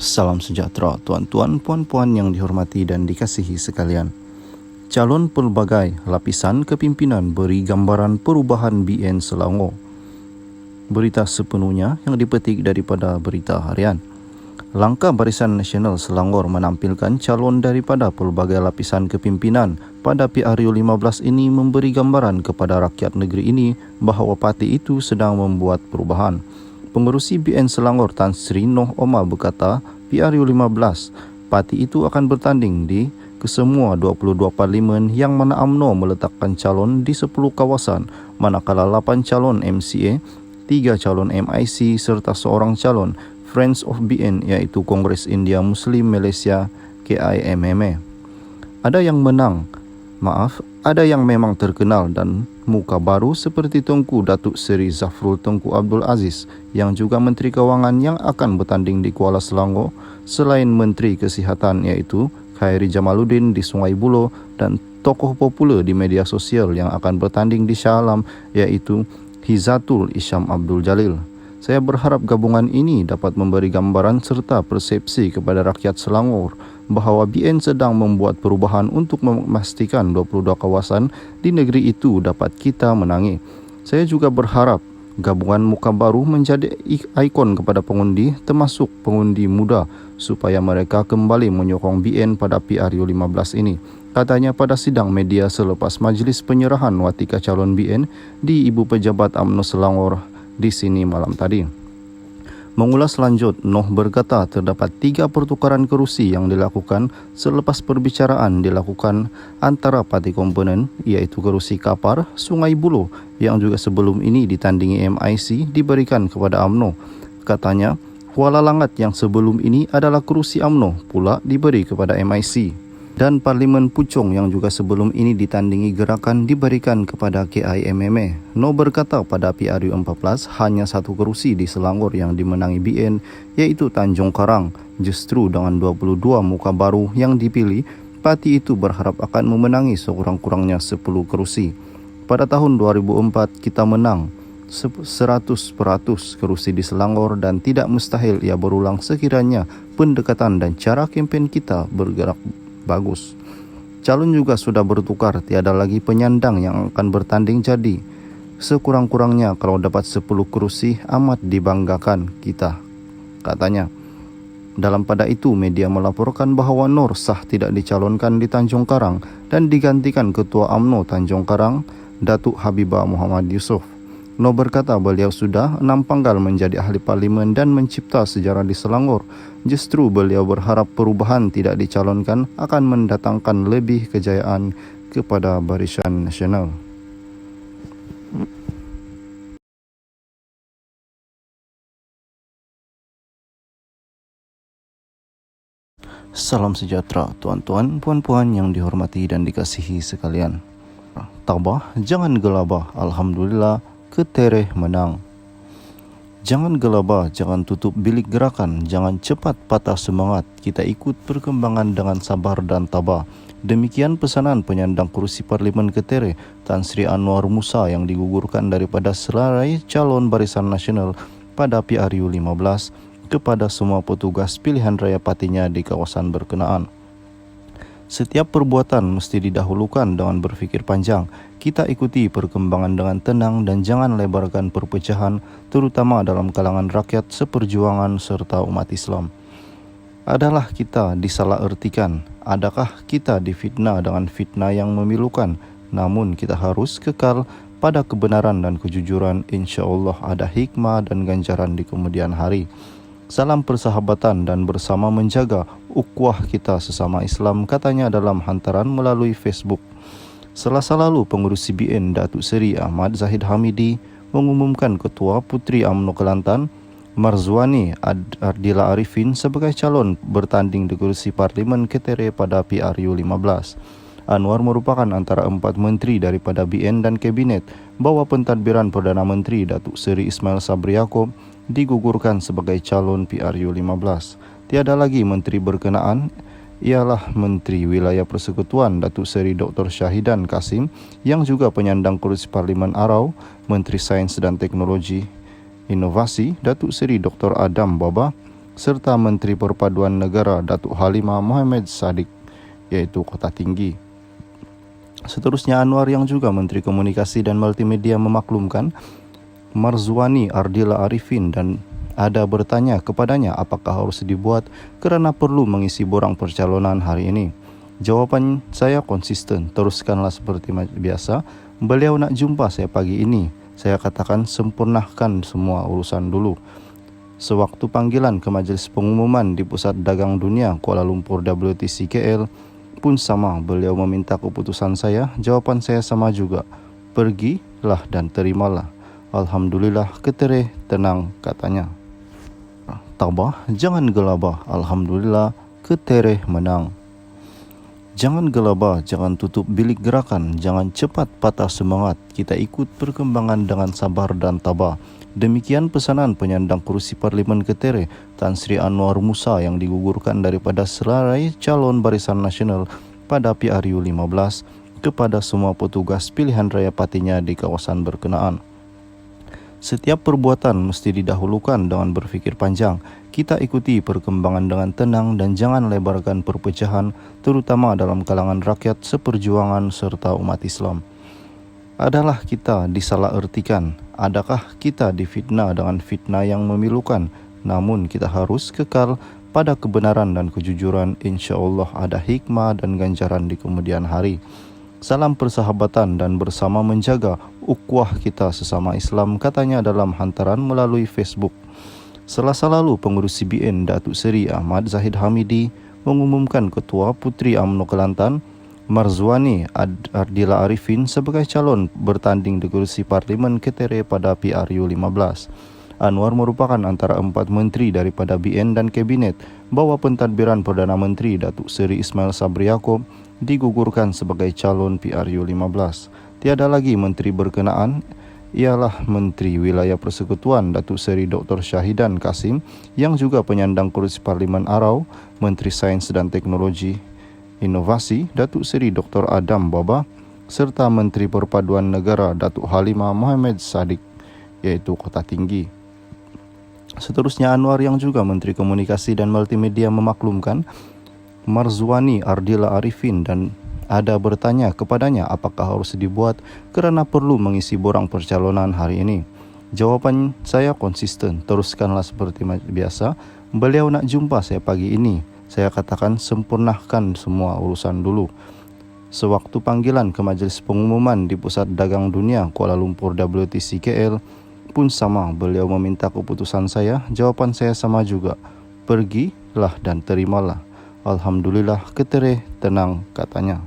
Salam sejahtera tuan-tuan, puan-puan yang dihormati dan dikasihi sekalian. Calon pelbagai lapisan kepimpinan beri gambaran perubahan BN Selangor. Berita sepenuhnya yang dipetik daripada Berita Harian. Langkah Barisan Nasional Selangor menampilkan calon daripada pelbagai lapisan kepimpinan pada PRU 15 ini memberi gambaran kepada rakyat negeri ini bahawa parti itu sedang membuat perubahan. Pengerusi BN Selangor Tan Sri Noh Omar berkata, PRU 15, parti itu akan bertanding di kesemua 22 parlimen yang mana UMNO meletakkan calon di 10 kawasan, manakala 8 calon MCA, 3 calon MIC serta seorang calon Friends of BN iaitu Kongres India Muslim Malaysia KIMMA. Ada yang memang terkenal dan muka baru seperti Tunku Datuk Seri Zafrul Tunku Abdul Aziz yang juga Menteri Kewangan yang akan bertanding di Kuala Selangor, selain Menteri Kesihatan iaitu Khairi Jamaluddin di Sungai Buloh dan tokoh popular di media sosial yang akan bertanding di Shah Alam iaitu Hizatul Isyam Abdul Jalil. Saya berharap gabungan ini dapat memberi gambaran serta persepsi kepada rakyat Selangor bahawa BN sedang membuat perubahan untuk memastikan 22 kawasan di negeri itu dapat kita menangi. Saya juga berharap gabungan muka baru menjadi ikon kepada pengundi termasuk pengundi muda supaya mereka kembali menyokong BN pada PRU 15 ini. Katanya pada sidang media selepas majlis penyerahan watika calon BN di Ibu Pejabat UMNO Selangor di sini malam tadi. Mengulas lanjut, Noh berkata terdapat 3 pertukaran kerusi yang dilakukan selepas perbicaraan dilakukan antara parti komponen iaitu kerusi Kapar, Sungai Buloh yang juga sebelum ini ditandingi MIC diberikan kepada UMNO. Katanya, Kuala Langat yang sebelum ini adalah kerusi UMNO pula diberi kepada MIC. Dan Parlimen Puchong yang juga sebelum ini ditandingi Gerakan diberikan kepada KIMMA. Noh berkata pada PRU 14 hanya 1 kerusi di Selangor yang dimenangi BN iaitu Tanjung Karang. Justru dengan 22 muka baru yang dipilih, parti itu berharap akan memenangi sekurang-kurangnya 10 kerusi. Pada tahun 2004 kita menang 100% kerusi di Selangor dan tidak mustahil ia berulang sekiranya pendekatan dan cara kempen kita bergerak bagus. Calon juga sudah bertukar, tiada lagi penyandang yang akan bertanding jadi sekurang-kurangnya kalau dapat 10 kerusi amat dibanggakan kita, katanya. Dalam pada itu media melaporkan bahawa Nur sah tidak dicalonkan di Tanjung Karang dan digantikan Ketua UMNO Tanjung Karang Datuk Habibah Muhammad Yusof. Noh berkata beliau sudah 6 panggal menjadi ahli parlimen dan mencipta sejarah di Selangor. Justru beliau berharap perubahan tidak dicalonkan akan mendatangkan lebih kejayaan kepada Barisan Nasional. Salam sejahtera tuan-tuan, puan-puan yang dihormati dan dikasihi sekalian. Tabah, jangan gelabah. Alhamdulillah, Ketereh menang. Jangan gelabah, jangan tutup bilik gerakan, jangan cepat patah semangat. Kita ikut perkembangan dengan sabar dan tabah. Demikian pesanan penyandang kerusi Parlimen Ketereh Tan Sri Anwar Musa yang digugurkan daripada selarai calon Barisan Nasional pada PRU 15 kepada semua petugas pilihan raya partinya di kawasan berkenaan. Setiap perbuatan mesti didahulukan dengan berfikir panjang. Kita ikuti perkembangan dengan tenang dan jangan lebarkan perpecahan, terutama dalam kalangan rakyat seperjuangan serta umat Islam. Adalah kita disalahertikan? Adakah kita difitnah dengan fitnah yang memilukan? Namun kita harus kekal pada kebenaran dan kejujuran. InsyaAllah ada hikmah dan ganjaran di kemudian hari. Salam persahabatan dan bersama menjaga ukhuwah kita sesama Islam, katanya dalam hantaran melalui Facebook. Selasa lalu, pengurusi BN Datuk Seri Ahmad Zahid Hamidi mengumumkan Ketua Puteri UMNO Kelantan Marzwani Ardila Arifin sebagai calon bertanding di kerusi Parlimen Ketereh pada PRU 15. Anwar merupakan antara 4 menteri daripada BN dan Kabinet bahawa pentadbiran Perdana Menteri Datuk Seri Ismail Sabri Yaakob digugurkan sebagai calon PRU 15. Tiada lagi menteri berkenaan ialah Menteri Wilayah Persekutuan Datuk Seri Dr. Syahidan Kasim yang juga penyandang kerusi Parlimen Arau, Menteri Sains dan Teknologi Inovasi Datuk Seri Dr. Adam Baba, serta Menteri Perpaduan Negara Datuk Halimah Mohamad Sadiq, yaitu Kota Tinggi. Seterusnya Anwar yang juga Menteri Komunikasi dan Multimedia memaklumkan Marzuani Ardila Arifin dan ada bertanya kepadanya apakah harus dibuat kerana perlu mengisi borang percalonan hari ini. Jawapan saya konsisten, teruskanlah seperti biasa. Beliau nak jumpa saya pagi ini. Saya katakan sempurnakan semua urusan dulu. Sewaktu panggilan ke Majlis Pengumuman di Pusat Dagang Dunia Kuala Lumpur WTC KL pun sama, beliau meminta keputusan saya. Jawapan saya sama juga, pergilah dan terimalah. Alhamdulillah ketereh tenang, katanya. Tabah, jangan gelabah. Alhamdulillah ketereh menang. Jangan gelabah, jangan tutup bilik gerakan, jangan cepat patah semangat. Kita ikut perkembangan dengan sabar dan tabah. Demikian pesanan penyandang kerusi Parlimen Ketere, Tan Sri Anwar Musa yang digugurkan daripada selarai calon Barisan Nasional pada PRU 15 kepada semua petugas pilihan raya partinya di kawasan berkenaan. Setiap perbuatan mesti didahulukan dengan berfikir panjang. Kita ikuti perkembangan dengan tenang dan jangan lebarkan perpecahan, terutama dalam kalangan rakyat seperjuangan serta umat Islam. Adalah kita disalahertikan? Adakah kita difitnah dengan fitnah yang memilukan? Namun kita harus kekal pada kebenaran dan kejujuran. InsyaAllah ada hikmah dan ganjaran di kemudian hari. Salam persahabatan dan bersama menjaga ukhuwah kita sesama Islam, katanya dalam hantaran melalui Facebook. Selasa lalu, pengurus CBN Datuk Seri Ahmad Zahid Hamidi mengumumkan Ketua Puteri UMNO Kelantan Marzuani Ardila Arifin sebagai calon bertanding di kerusi Parlimen Ketere pada PRU 15. Anwar merupakan antara 4 menteri daripada BN dan Kabinet bahawa pentadbiran Perdana Menteri Datuk Seri Ismail Sabri Yaakob digugurkan sebagai calon PRU 15. Tiada lagi menteri berkenaan, ialah Menteri Wilayah Persekutuan Datuk Seri Dr. Syahidan Kasim yang juga penyandang kerusi Parlimen Arau, Menteri Sains dan Teknologi Inovasi Datuk Seri Dr. Adam Baba serta Menteri Perpaduan Negara Datuk Halimah Mohamad Sadiq, yaitu Kota Tinggi. Seterusnya Anwar yang juga Menteri Komunikasi dan Multimedia memaklumkan Marzuani Ardila Arifin dan ada bertanya kepadanya apakah harus dibuat kerana perlu mengisi borang percalonan hari ini. Jawapan saya konsisten, teruskanlah seperti biasa. Beliau nak jumpa saya pagi ini. Saya katakan sempurnakan semua urusan dulu. Sewaktu panggilan ke Majlis Pengumuman di Pusat Dagang Dunia Kuala Lumpur WTC KL pun sama, beliau meminta keputusan saya. Jawapan saya sama juga, pergilah dan terimalah. Alhamdulillah ketereh tenang, katanya.